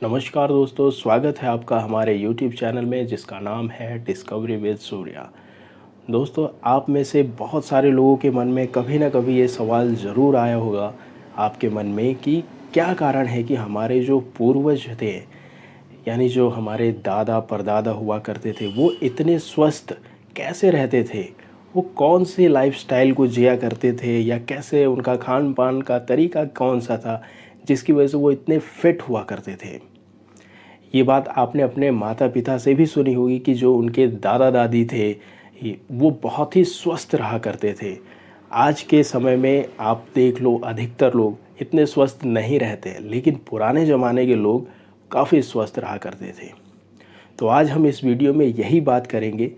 नमस्कार दोस्तों, स्वागत है आपका हमारे YouTube चैनल में जिसका नाम है डिस्कवरी विद सूर्या। दोस्तों, आप में से बहुत सारे लोगों के मन में कभी ना कभी ये सवाल ज़रूर आया होगा आपके मन में कि क्या कारण है कि हमारे जो पूर्वज थे, यानी जो हमारे दादा परदादा हुआ करते थे, वो इतने स्वस्थ कैसे रहते थे। वो कौन से लाइफस्टाइल को जिया करते थे या कैसे उनका खान पान का तरीका कौन सा था जिसकी वजह से वो इतने फिट हुआ करते थे। ये बात आपने अपने माता पिता से भी सुनी होगी कि जो उनके दादा दादी थे वो बहुत ही स्वस्थ रहा करते थे। आज के समय में आप देख लो, अधिकतर लोग इतने स्वस्थ नहीं रहते, लेकिन पुराने ज़माने के लोग काफ़ी स्वस्थ रहा करते थे। तो आज हम इस वीडियो में यही बात करेंगे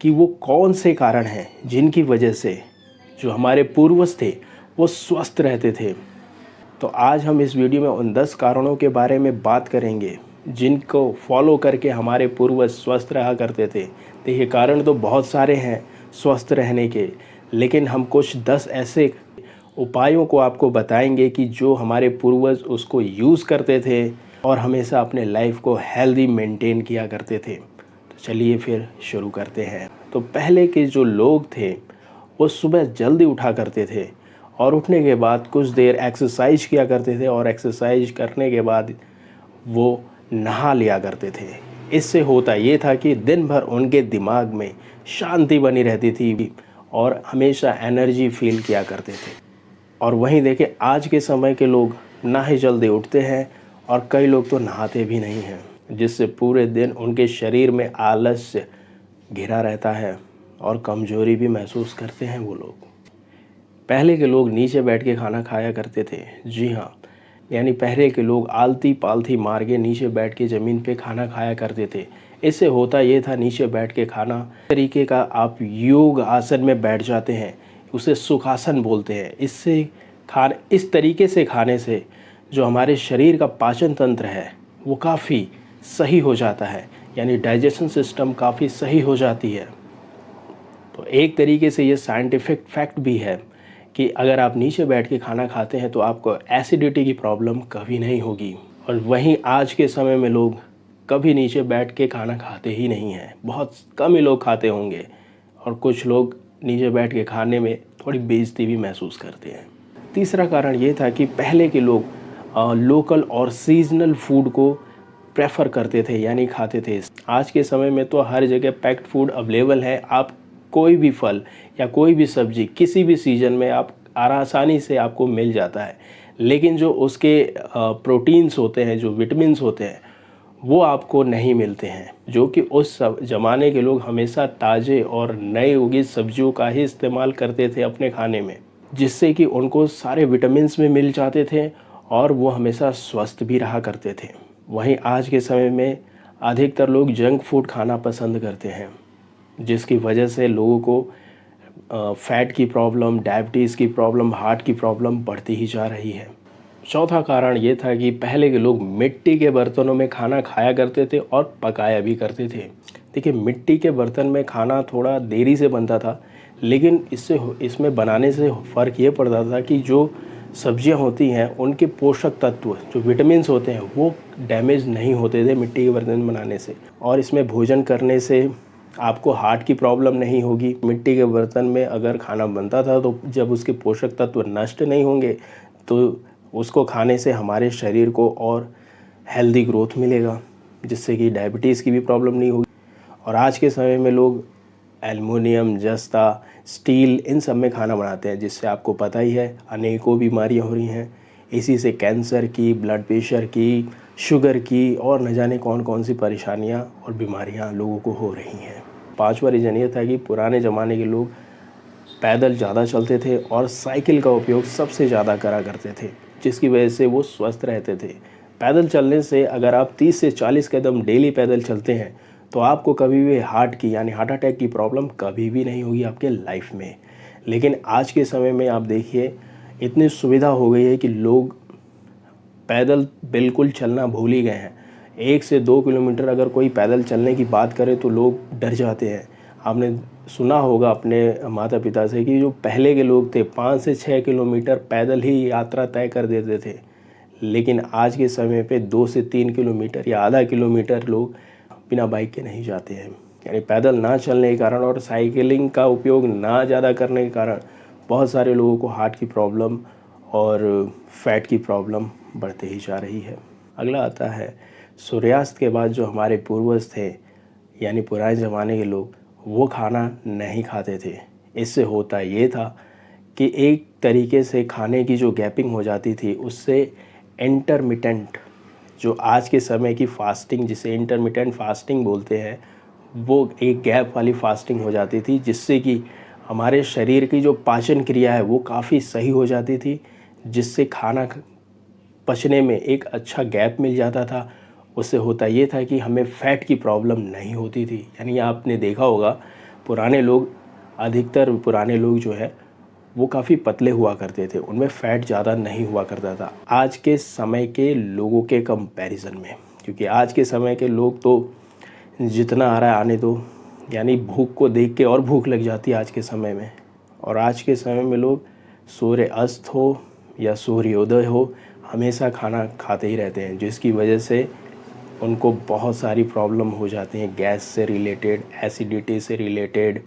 कि वो कौन से कारण हैं जिनकी वजह से जो हमारे पूर्वज थे वो स्वस्थ रहते थे। तो आज हम इस वीडियो में उन 10 कारणों के बारे में बात करेंगे जिनको फॉलो करके हमारे पूर्वज स्वस्थ रहा करते थे। देखिए, कारण तो बहुत सारे हैं स्वस्थ रहने के, लेकिन हम कुछ 10 ऐसे उपायों को आपको बताएंगे कि जो हमारे पूर्वज उसको यूज़ करते थे और हमेशा अपने लाइफ को हेल्दी मेंटेन किया करते थे। तो चलिए फिर शुरू करते हैं। तो पहले के जो लोग थे वो सुबह जल्दी उठा करते थे और उठने के बाद कुछ देर एक्सरसाइज किया करते थे और एक्सरसाइज करने के बाद वो नहा लिया करते थे। इससे होता ये था कि दिन भर उनके दिमाग में शांति बनी रहती थी और हमेशा एनर्जी फील किया करते थे। और वहीं देखें, आज के समय के लोग ना ही जल्दी उठते हैं और कई लोग तो नहाते भी नहीं हैं, जिससे पूरे दिन उनके शरीर में आलस्य घिरा रहता है और कमज़ोरी भी महसूस करते हैं वो लोग। पहले के लोग नीचे बैठ के खाना खाया करते थे। जी हाँ, यानी पहले के लोग आलती पालथी मार के नीचे बैठ के ज़मीन पे खाना खाया करते थे। इससे होता ये था, नीचे बैठ के खाना तरीके का आप योग आसन में बैठ जाते हैं, उसे सुखासन बोलते हैं। इस तरीके से खाने से जो हमारे शरीर का पाचन तंत्र है वो काफ़ी सही हो जाता है, यानी डाइजेशन सिस्टम काफ़ी सही हो जाती है। तो एक तरीके से ये साइंटिफिक फैक्ट भी है कि अगर आप नीचे बैठ के खाना खाते हैं तो आपको एसिडिटी की प्रॉब्लम कभी नहीं होगी। और वहीं आज के समय में लोग कभी नीचे बैठ के खाना खाते ही नहीं हैं, बहुत कम ही लोग खाते होंगे और कुछ लोग नीचे बैठ के खाने में थोड़ी बेइज्जती भी महसूस करते हैं। तीसरा कारण ये था कि पहले के लोग लोकल और सीजनल फूड को प्रेफर करते थे, यानी खाते थे। आज के समय में तो हर जगह पैक्ड फूड अवेलेबल है। आप कोई भी फल या कोई भी सब्ज़ी किसी भी सीज़न में आप आसानी से आपको मिल जाता है, लेकिन जो उसके प्रोटीन्स होते हैं, जो विटामिन्स होते हैं, वो आपको नहीं मिलते हैं, जो कि उस ज़माने के लोग हमेशा ताज़े और नए उगी सब्जियों का ही इस्तेमाल करते थे अपने खाने में, जिससे कि उनको सारे विटामिन्स में मिल जाते थे और वो हमेशा स्वस्थ भी रहा करते थे। वहीं आज के समय में अधिकतर लोग जंक फूड खाना पसंद करते हैं, जिसकी वजह से लोगों को फैट की प्रॉब्लम, डायबिटीज़ की प्रॉब्लम, हार्ट की प्रॉब्लम बढ़ती ही जा रही है। चौथा कारण ये था कि पहले के लोग मिट्टी के बर्तनों में खाना खाया करते थे और पकाया भी करते थे। देखिए, मिट्टी के बर्तन में खाना थोड़ा देरी से बनता था, लेकिन इसमें बनाने से फ़र्क ये पड़ता था कि जो सब्जियां होती हैं उनके पोषक तत्व, जो विटामिन्स होते हैं, वो डैमेज नहीं होते थे मिट्टी के बर्तन बनाने से। और इसमें भोजन करने से आपको हार्ट की प्रॉब्लम नहीं होगी। मिट्टी के बर्तन में अगर खाना बनता था तो जब उसके पोषक तत्व नष्ट नहीं होंगे तो उसको खाने से हमारे शरीर को और हेल्दी ग्रोथ मिलेगा, जिससे कि डायबिटीज़ की भी प्रॉब्लम नहीं होगी। और आज के समय में लोग एल्युमिनियम, जस्ता, स्टील, इन सब में खाना बनाते हैं, जिससे आपको पता ही है अनेकों बीमारियां हो रही हैं। इसी से कैंसर की, ब्लड प्रेशर की, शुगर की और न जाने कौन कौन सी परेशानियां और बीमारियां लोगों को हो रही हैं। पांचवा रीज़न ये था कि पुराने ज़माने के लोग पैदल ज़्यादा चलते थे और साइकिल का उपयोग सबसे ज़्यादा करा करते थे, जिसकी वजह से वो स्वस्थ रहते थे। पैदल चलने से अगर आप 30 से 40 कदम डेली पैदल चलते हैं तो आपको कभी भी हार्ट की, यानी हार्ट अटैक की प्रॉब्लम कभी भी नहीं होगी आपके लाइफ में। लेकिन आज के समय में आप देखिए, इतनी सुविधा हो गई है कि लोग पैदल बिल्कुल चलना भूल ही गए हैं। 1 से 2 किलोमीटर अगर कोई पैदल चलने की बात करे तो लोग डर जाते हैं। आपने सुना होगा अपने माता पिता से कि जो पहले के लोग थे 5 से 6 किलोमीटर पैदल ही यात्रा तय कर देते थे, लेकिन आज के समय पे 2 से 3 किलोमीटर या आधा किलोमीटर लोग बिना बाइक के नहीं जाते हैं। यानी पैदल ना चलने के कारण और साइकिलिंग का उपयोग ना ज़्यादा करने के कारण बहुत सारे लोगों को हार्ट की प्रॉब्लम और फैट की प्रॉब्लम बढ़ते ही जा रही है। अगला आता है सूर्यास्त के बाद जो हमारे पूर्वज थे, यानी पुराने ज़माने के लोग, वो खाना नहीं खाते थे। इससे होता ये था कि एक तरीके से खाने की जो गैपिंग हो जाती थी, उससे इंटरमिटेंट, जो आज के समय की फास्टिंग जिसे इंटरमिटेंट फास्टिंग बोलते हैं, वो एक गैप वाली फास्टिंग हो जाती थी, जिससे कि हमारे शरीर की जो पाचन क्रिया है वो काफ़ी सही हो जाती थी, जिससे खाना पचने में एक अच्छा गैप मिल जाता था। उससे होता ये था कि हमें फ़ैट की प्रॉब्लम नहीं होती थी। यानी आपने देखा होगा पुराने लोग, अधिकतर पुराने लोग जो है वो काफ़ी पतले हुआ करते थे, उनमें फ़ैट ज़्यादा नहीं हुआ करता था आज के समय के लोगों के कंपैरिजन में। क्योंकि आज के समय के लोग तो जितना आ रहा है आने दो, यानी भूख को देख के और भूख लग जाती है आज के समय में। और आज के समय में लोग सूर्य अस्त हो या सूर्योदय हो, हमेशा खाना खाते ही रहते हैं, जिसकी वजह से उनको बहुत सारी प्रॉब्लम हो जाती हैं, गैस से रिलेटेड, एसिडिटी से रिलेटेड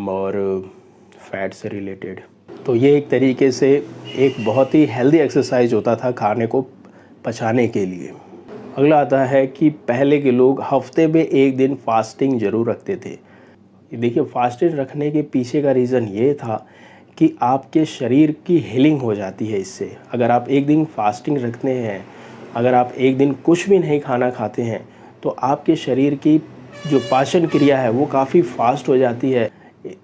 और फैट से रिलेटेड। तो ये एक तरीके से एक बहुत ही हेल्दी एक्सरसाइज होता था खाने को पचाने के लिए। अगला आता है कि पहले के लोग हफ्ते में एक दिन फास्टिंग ज़रूर रखते थे। देखिए, फास्टिंग रखने के पीछे का रीज़न ये था कि आपके शरीर की हीलिंग हो जाती है इससे। अगर आप एक दिन फास्टिंग रखते हैं, अगर आप एक दिन कुछ भी नहीं खाना खाते हैं, तो आपके शरीर की जो पाचन क्रिया है वो काफ़ी फास्ट हो जाती है।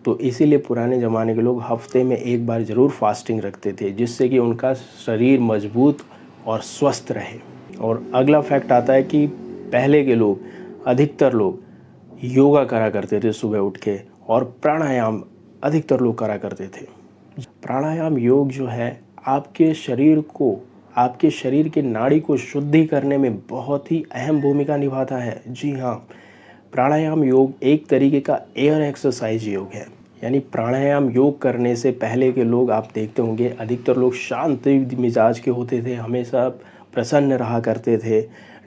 तो इसीलिए पुराने ज़माने के लोग हफ्ते में एक बार ज़रूर फास्टिंग रखते थे, जिससे कि उनका शरीर मजबूत और स्वस्थ रहे। और अगला फैक्ट आता है कि पहले के लोग, अधिकतर लोग योगा करा करते थे सुबह उठ के, और प्राणायाम अधिकतर लोग करा करते थे। प्राणायाम योग जो है आपके शरीर को, आपके शरीर की नाड़ी को शुद्धि करने में बहुत ही अहम भूमिका निभाता है। जी हाँ, प्राणायाम योग एक तरीके का एयर एक्सरसाइज योग है। यानी प्राणायाम योग करने से पहले के लोग, आप देखते होंगे अधिकतर लोग शांत मिजाज के होते थे, हमेशा प्रसन्न रहा करते थे,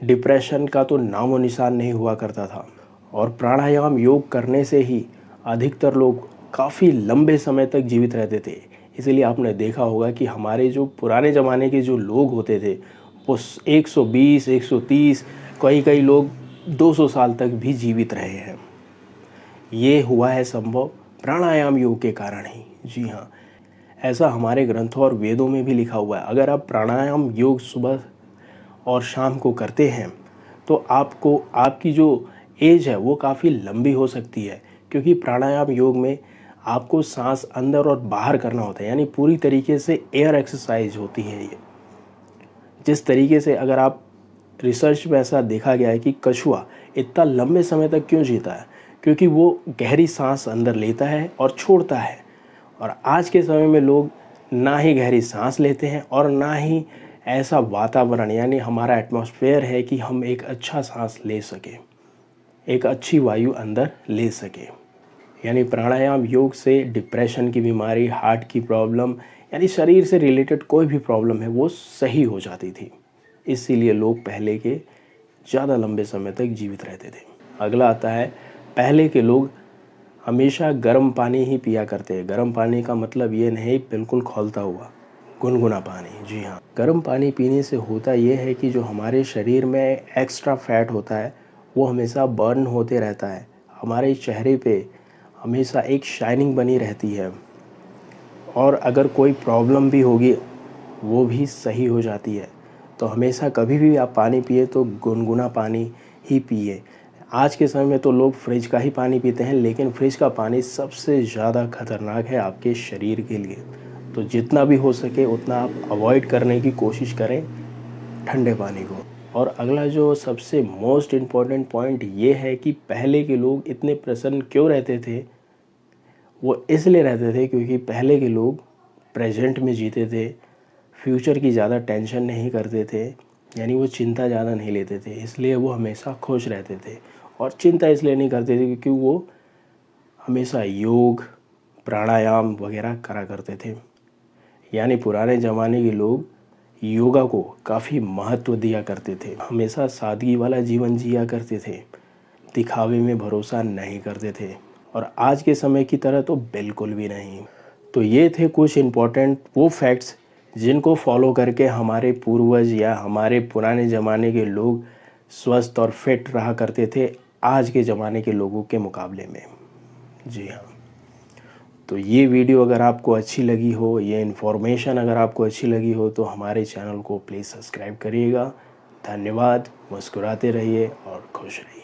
डिप्रेशन का तो नामो निशान नहीं हुआ करता था। और प्राणायाम योग करने से ही अधिकतर लोग काफ़ी लंबे समय तक जीवित रहते थे। इसीलिए आपने देखा होगा कि हमारे जो पुराने ज़माने के जो लोग होते थे वो 120, 130, कई कई लोग 200 साल तक भी जीवित रहे हैं। ये हुआ है संभव प्राणायाम योग के कारण ही। जी हाँ, ऐसा हमारे ग्रंथों और वेदों में भी लिखा हुआ है। अगर आप प्राणायाम योग सुबह और शाम को करते हैं तो आपको, आपकी जो एज है वो काफ़ी लंबी हो सकती है। क्योंकि प्राणायाम योग में आपको सांस अंदर और बाहर करना होता है, यानी पूरी तरीके से एयर एक्सरसाइज होती है ये। जिस तरीके से, अगर आप, रिसर्च में ऐसा देखा गया है कि कछुआ इतना लंबे समय तक क्यों जीता है, क्योंकि वो गहरी सांस अंदर लेता है और छोड़ता है। और आज के समय में लोग ना ही गहरी सांस लेते हैं और ना ही ऐसा वातावरण, यानी हमारा एटमॉस्फेयर है कि हम एक अच्छा सांस ले सकें, एक अच्छी वायु अंदर ले सकें। यानी प्राणायाम योग से डिप्रेशन की बीमारी, हार्ट की प्रॉब्लम, यानी शरीर से रिलेटेड कोई भी प्रॉब्लम है वो सही हो जाती थी। इसीलिए लोग पहले के ज़्यादा लंबे समय तक जीवित रहते थे। अगला आता है, पहले के लोग हमेशा गर्म पानी ही पिया करते हैं। गर्म पानी का मतलब ये नहीं बिल्कुल खौलता हुआ, गुनगुना पानी। जी हाँ, गर्म पानी पीने से होता ये है कि जो हमारे शरीर में एक्स्ट्रा फैट होता है वो हमेशा बर्न होते रहता है। हमारे चेहरे पे हमेशा एक शाइनिंग बनी रहती है, और अगर कोई प्रॉब्लम भी होगी वो भी सही हो जाती है। तो हमेशा कभी भी आप पानी पिए तो गुनगुना पानी ही पिए। आज के समय में तो लोग फ्रिज का ही पानी पीते हैं, लेकिन फ्रिज का पानी सबसे ज़्यादा खतरनाक है आपके शरीर के लिए। तो जितना भी हो सके उतना आप अवॉइड करने की कोशिश करें ठंडे पानी को। और अगला जो सबसे मोस्ट इम्पॉर्टेंट पॉइंट ये है कि पहले के लोग इतने प्रसन्न क्यों रहते थे। वो इसलिए रहते थे क्योंकि पहले के लोग प्रेजेंट में जीते थे, फ्यूचर की ज़्यादा टेंशन नहीं करते थे, यानी वो चिंता ज़्यादा नहीं लेते थे, इसलिए वो हमेशा खुश रहते थे। और चिंता इसलिए नहीं करते थे क्योंकि वो हमेशा योग, प्राणायाम वगैरह करा करते थे। यानी पुराने ज़माने के लोग योगा को काफ़ी महत्व दिया करते थे, हमेशा सादगी वाला जीवन जिया करते थे, दिखावे में भरोसा नहीं करते थे, और आज के समय की तरह तो बिल्कुल भी नहीं। तो ये थे कुछ इम्पोर्टेंट वो फैक्ट्स जिनको फॉलो करके हमारे पूर्वज या हमारे पुराने ज़माने के लोग स्वस्थ और फिट रहा करते थे आज के ज़माने के लोगों के मुकाबले में। जी हाँ। तो ये वीडियो अगर आपको अच्छी लगी हो, ये इन्फॉर्मेशन अगर आपको अच्छी लगी हो, तो हमारे चैनल को प्लीज़ सब्सक्राइब करिएगा। धन्यवाद। मुस्कुराते रहिए और खुश रहिए।